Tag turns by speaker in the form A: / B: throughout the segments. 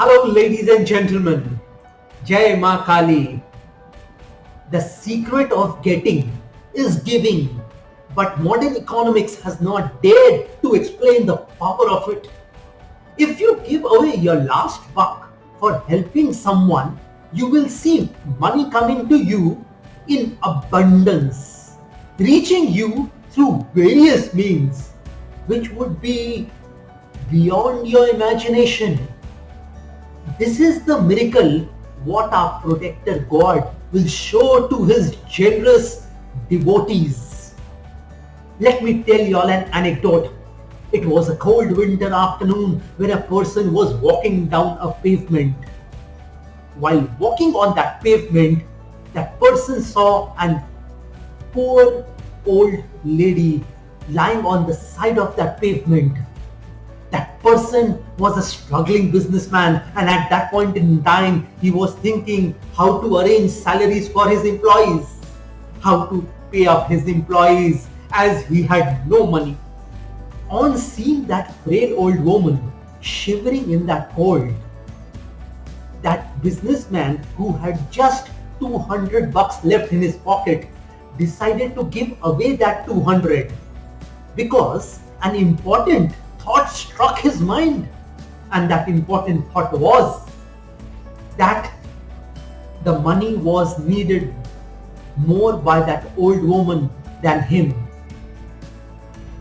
A: Hello, ladies and gentlemen. Jai Ma Kali. The secret of getting is giving, but modern economics has not dared to explain the power of it. If you give away your last buck for helping someone, you will see money coming to you in abundance, reaching you through various means, which would be beyond your imagination. This is the miracle what our protector God will show to his generous devotees. Let me tell you all an anecdote. It was a cold winter afternoon when a person was walking down a pavement. While walking on that pavement, that person saw an poor old lady lying on the side of that pavement. That person was a struggling businessman, and at that point in time he was thinking how to arrange salaries for his employees, how to pay up his employees as he had no money. On seeing that frail old woman shivering in that cold, that businessman who had just 200 bucks left in his pocket decided to give away that 200 because an important thought struck his mind, and that important thought was that the money was needed more by that old woman than him.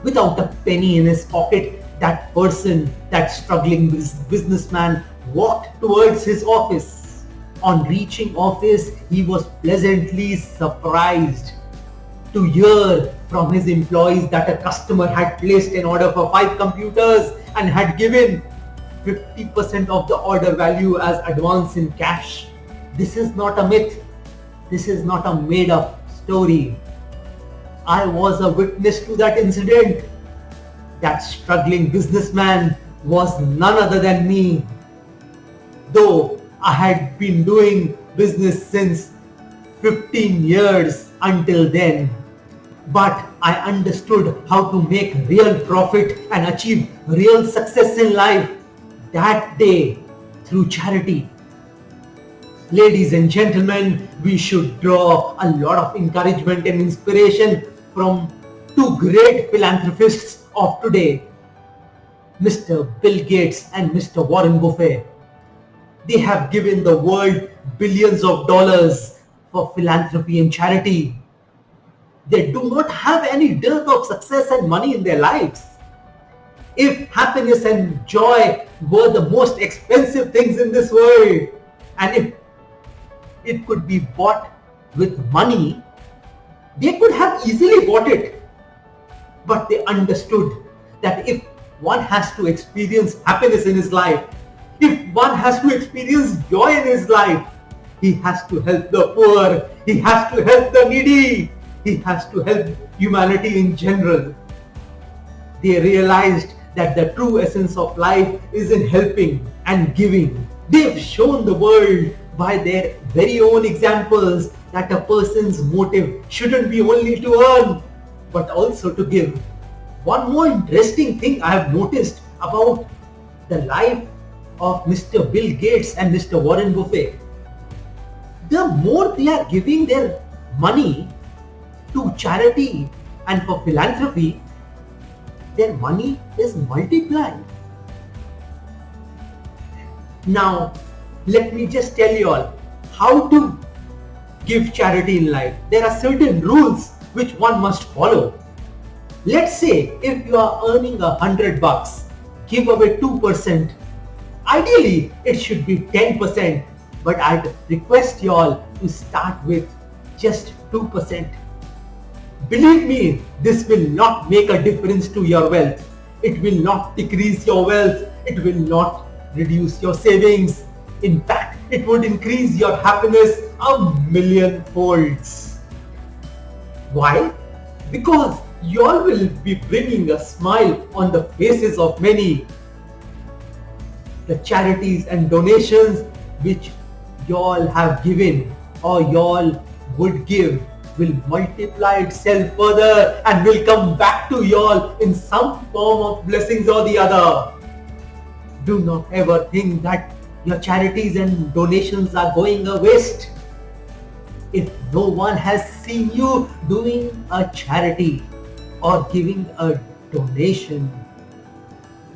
A: Without a penny in his pocket, that person, that struggling businessman, walked towards his office. On reaching office, he was pleasantly surprised to hear from his employees that a customer had placed an order for 5 computers and had given 50% of the order value as advance in cash. This is not a myth. This is not a made up story. I was a witness to that incident. That struggling businessman was none other than me. Though I had been doing business since 15 years until then. But I understood how to make real profit and achieve real success in life that day through charity. Ladies and gentlemen, we should draw a lot of encouragement and inspiration from two great philanthropists of today, Mr. Bill Gates and Mr. Warren Buffett. They have given the world billions of dollars for philanthropy and charity. They do not have any dearth of success and money in their lives. If happiness and joy were the most expensive things in this world, and if it could be bought with money, they could have easily bought it. But they understood that if one has to experience happiness in his life, if one has to experience joy in his life, he has to help the poor, he has to help the needy, he has to help humanity in general. They realized that the true essence of life is in helping and giving. They've shown the world by their very own examples that a person's motive shouldn't be only to earn, but also to give. One more interesting thing I have noticed about the life of Mr. Bill Gates and Mr. Warren Buffett. The more they are giving their money to charity and for philanthropy, their money is multiplied. Now, let me just tell you all how to give charity in life. There are certain rules which one must follow. Let's say if you are earning 100 bucks, give away 2%. Ideally, it should be 10%, but I'd request you all to start with just 2%. Believe me, this will not make a difference to your wealth. It will not decrease your wealth. It will not reduce your savings. In fact, it would increase your happiness a million folds. Why? Because you all will be bringing a smile on the faces of many. The charities and donations which you all have given or you all would give will multiply itself further and will come back to you all in some form of blessings or the other. Do not ever think that your charities and donations are going a waste. If no one has seen you doing a charity or giving a donation,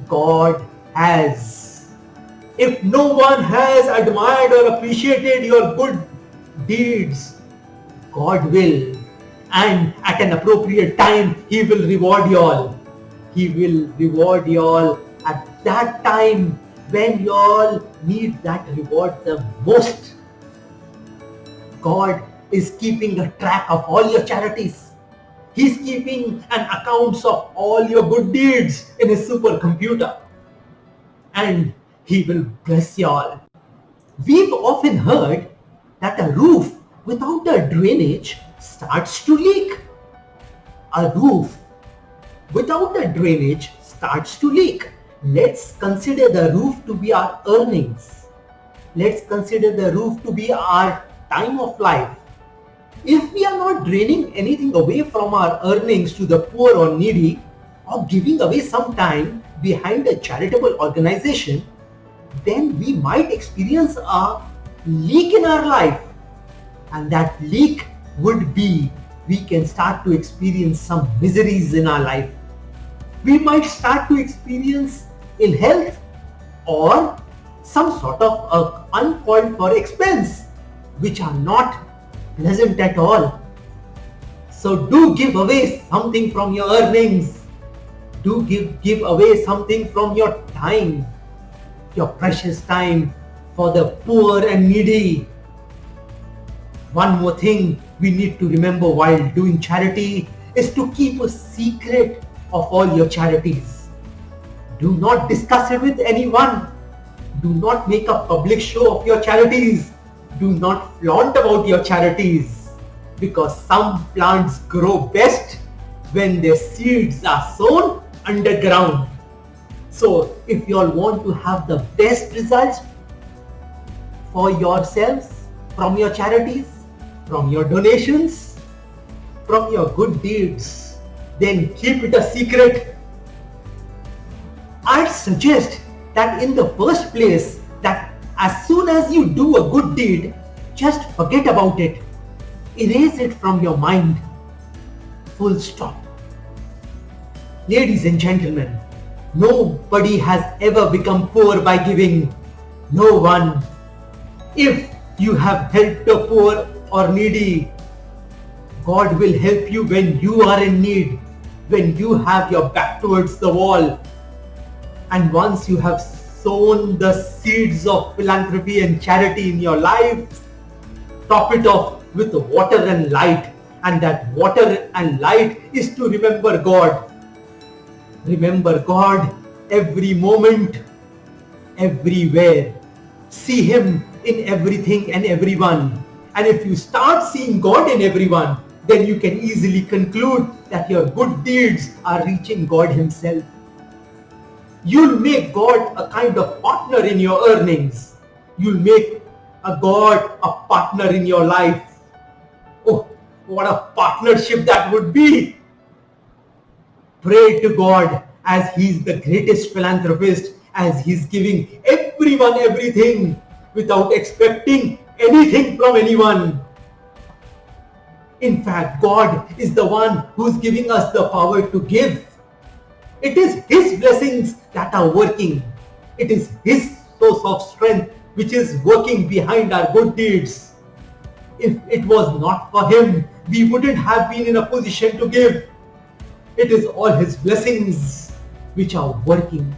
A: God has. If no one has admired or appreciated your good deeds, God will. And at an appropriate time, He will reward you all. He will reward you all at that time when you all need that reward the most. God is keeping a track of all your charities. He's keeping an accounts of all your good deeds in His supercomputer. And He will bless you all. We've often heard that a roof without a drainage starts to leak. A roof without a drainage starts to leak. Let's consider the roof to be our earnings. Let's consider the roof to be our time of life. If we are not draining anything away from our earnings to the poor or needy, or giving away some time behind a charitable organization, then we might experience a leak in our life. And that leak would be, we can start to experience some miseries in our life. We might start to experience ill health or some sort of uncalled for expense, which are not pleasant at all. So do give away something from your earnings. Do give away something from your time, your precious time, for the poor and needy. One more thing we need to remember while doing charity is to keep a secret of all your charities. Do not discuss it with anyone. Do not make a public show of your charities. Do not flaunt about your charities, because some plants grow best when their seeds are sown underground. So if you all want to have the best results for yourselves from your charities, from your donations, from your good deeds, then keep it a secret. I'd suggest that in the first place, that as soon as you do a good deed, just forget about it. Erase it from your mind. Full stop. Ladies and gentlemen, nobody has ever become poor by giving. No one. If you have helped the poor or needy, God will help you when you are in need, when you have your back towards the wall. And once you have sown the seeds of philanthropy and charity in your life, top it off with water and light. And that water and light is to remember God. Remember God every moment, everywhere. See Him in everything and everyone. And if you start seeing God in everyone, then you can easily conclude that your good deeds are reaching God Himself. You'll make God a kind of partner in your earnings. You'll make a God a partner in your life. Oh, what a partnership that would be! Pray to God as He's the greatest philanthropist, as He's giving everyone everything without expecting anything from anyone. In fact, God is the one who's giving us the power to give. It is His blessings that are working. It is His source of strength which is working behind our good deeds. If it was not for Him, we wouldn't have been in a position to give. It is all His blessings which are working.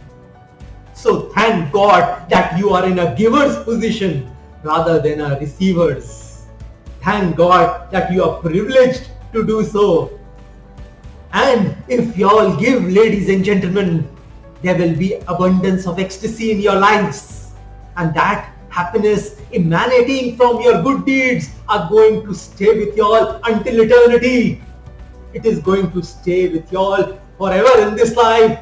A: So thank God that you are in a giver's position rather than a receiver's. Thank God that you are privileged to do so. And if you all give, ladies and gentlemen, there will be abundance of ecstasy in your lives. And that happiness emanating from your good deeds are going to stay with you all until eternity. It is going to stay with you all forever in this life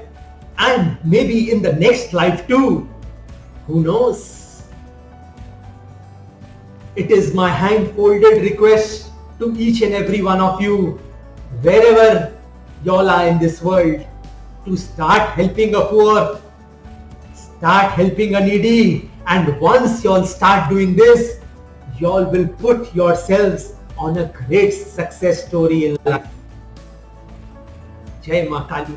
A: and maybe in the next life too. Who knows? It is my hand-folded request to each and every one of you, wherever y'all are in this world, to start helping a poor, start helping a needy, And once y'all start doing this, y'all will put yourselves on a great success story in life. Jai Ma Kali.